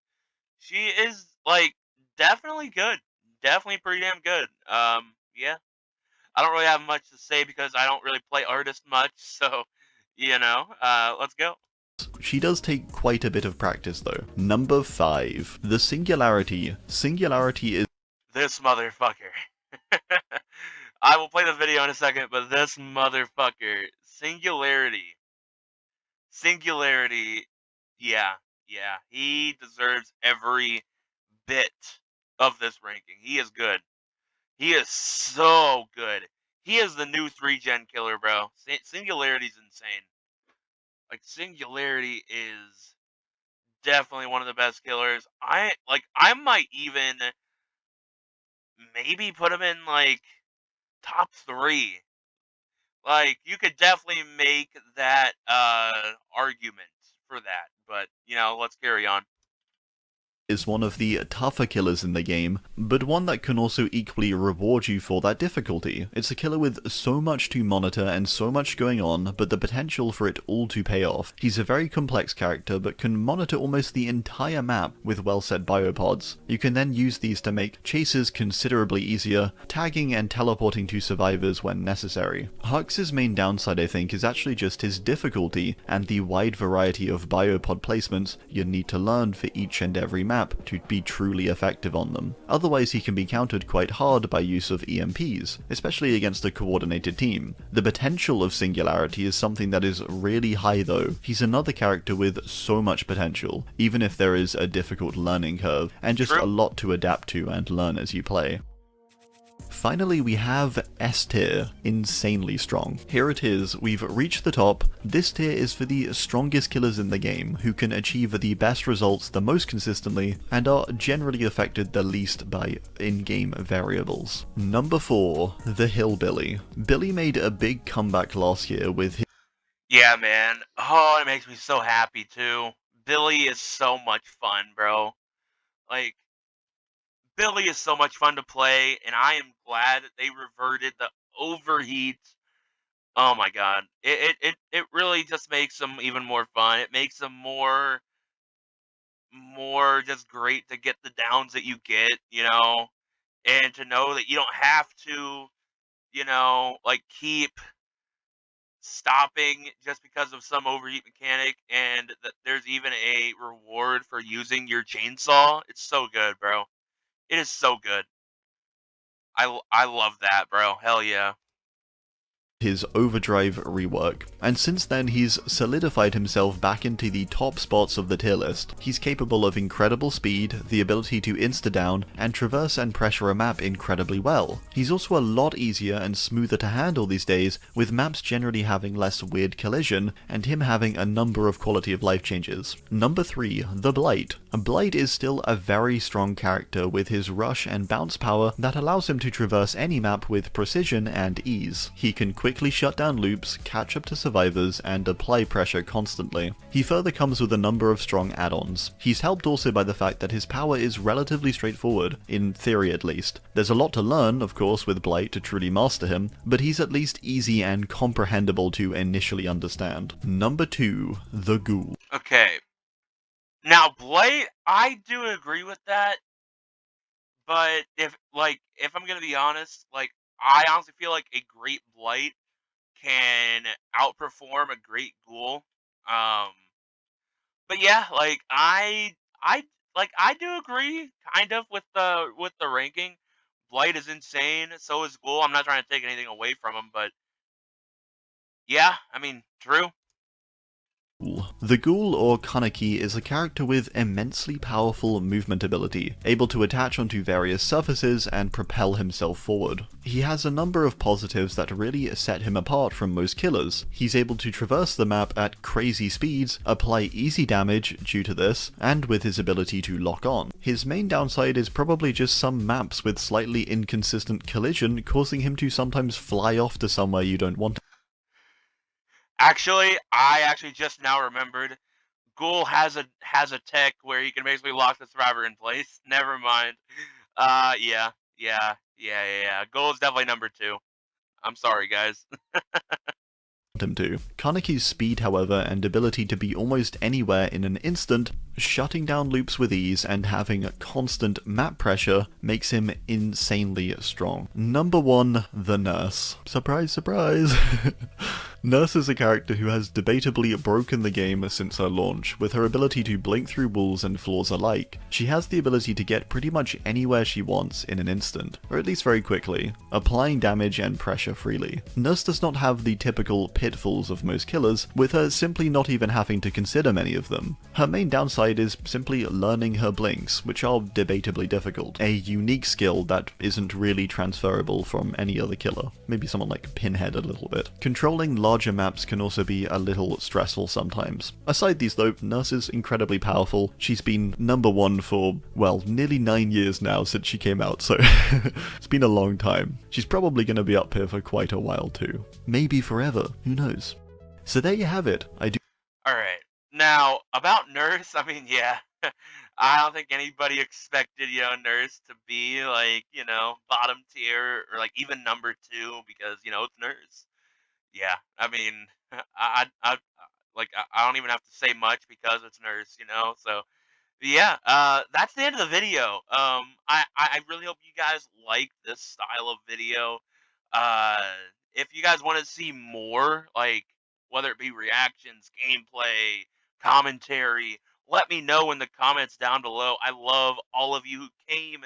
she is like definitely good, definitely pretty damn good. Yeah, I don't really have much to say because I don't really play artist much, so let's go. She does take quite a bit of practice though. Number 5. The Singularity. Singularity is This motherfucker. I will play the video in a second, but this motherfucker, Singularity, yeah, yeah, he deserves every bit of this ranking. He is good. He is so good. He is the new 3-gen killer, bro. Singularity's insane. Like, Singularity is definitely one of the best killers. I might even maybe put him in like top 3. Like, you could definitely make that, argument for that, but, let's carry on. Is one of the tougher killers in the game, but one that can also equally reward you for that difficulty. It's a killer with so much to monitor and so much going on, but the potential for it all to pay off. He's a very complex character, but can monitor almost the entire map with well-set biopods. You can then use these to make chases considerably easier, tagging and teleporting to survivors when necessary. Hux's main downside, I think, is actually just his difficulty and the wide variety of biopod placements you'd need to learn for each and every map to be truly effective on them. Otherwise, he can be countered quite hard by use of EMPs, especially against a coordinated team. The potential of Singularity is something that is really high though. He's another character with so much potential, even if there is a difficult learning curve, and just a lot to adapt to and learn as you play. Finally, we have S tier, insanely strong. Here it is, we've reached the top. This tier is for the strongest killers in the game, who can achieve the best results the most consistently, and are generally affected the least by in-game variables. Number 4, the Hillbilly. Billy made a big comeback last year with his Yeah, man. Oh, it makes me so happy, too. Billy is so much fun, bro. Like, Billy is so much fun to play, and I am glad that they reverted the overheat. Oh my god. It really just makes them even more fun. It makes them more just great to get the downs that you get, and to know that you don't have to, like, keep stopping just because of some overheat mechanic, and that there's even a reward for using your chainsaw. It's so good, bro. It is so good. I love that, bro. Hell yeah. Overdrive rework, and since then he's solidified himself back into the top spots of the tier list. He's capable of incredible speed, the ability to insta-down, and traverse and pressure a map incredibly well. He's also a lot easier and smoother to handle these days, with maps generally having less weird collision, and him having a number of quality of life changes. Number 3, the Blight. Blight is still a very strong character with his rush and bounce power that allows him to traverse any map with precision and ease. He can quickly shut down loops, catch up to survivors, and apply pressure constantly. He further comes with a number of strong add-ons. He's helped also by the fact that his power is relatively straightforward, in theory at least. There's a lot to learn, of course, with Blight to truly master him, but he's at least easy and comprehensible to initially understand. Number 2, the Ghoul. Okay. Now, Blight, I do agree with that, but if I'm gonna be honest, like, I honestly feel like a great Blight can outperform a great Ghoul. Um, but yeah, like, I do agree kind of with the ranking. Blight is insane, so is Ghoul. I'm not trying to take anything away from him, but yeah, I mean, true. The Ghoul, or Kaneki, is a character with immensely powerful movement ability, able to attach onto various surfaces and propel himself forward. He has a number of positives that really set him apart from most killers. He's able to traverse the map at crazy speeds, apply easy damage due to this, and with his ability to lock on. His main downside is probably just some maps with slightly inconsistent collision, causing him to sometimes fly off to somewhere you don't want. Actually, I actually just now remembered. Ghoul has a tech where he can basically lock the survivor in place. Never mind. Yeah. Ghoul is definitely number 2. I'm sorry, guys. Him to. Kaneki's speed, however, and ability to be almost anywhere in an instant, shutting down loops with ease, and having constant map pressure makes him insanely strong. Number 1, the Nurse. Surprise, surprise! Nurse is a character who has debatably broken the game since her launch, with her ability to blink through walls and floors alike. She has the ability to get pretty much anywhere she wants in an instant, or at least very quickly, applying damage and pressure freely. Nurse does not have the typical pitfalls of most killers, with her simply not even having to consider many of them. Her main downside is simply learning her blinks, which are debatably difficult, a unique skill that isn't really transferable from any other killer, maybe someone like Pinhead a little bit. Controlling large larger maps can also be a little stressful sometimes. Aside these though, Nurse is incredibly powerful. She's been #1 for, well, nearly 9 years now since she came out, so it's been a long time. She's probably going to be up here for quite a while too. Maybe forever, who knows. So there you have it. I do Alright. Now, about Nurse, I mean, yeah. I don't think anybody expected, Nurse to be, like, bottom tier or, like, even number 2 because, it's Nurse. Yeah, I mean, I don't even have to say much because it's Nurse, so yeah, that's the end of the video. I really hope you guys like this style of video. Uh, if you guys want to see more, like whether it be reactions, gameplay, commentary, let me know in the comments down below. I love all of you who came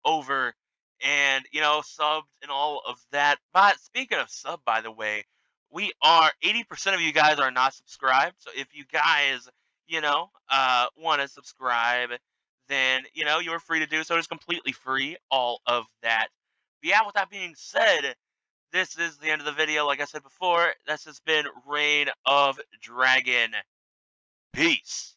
over and subbed and all of that. But speaking of sub, by the way, we are 80% of you guys are not subscribed. So if you guys want to subscribe, then, you're free to do so. It's completely free, all of that. But yeah, with that being said, this is the end of the video. Like I said before, this has been Reign of Dragon. Peace.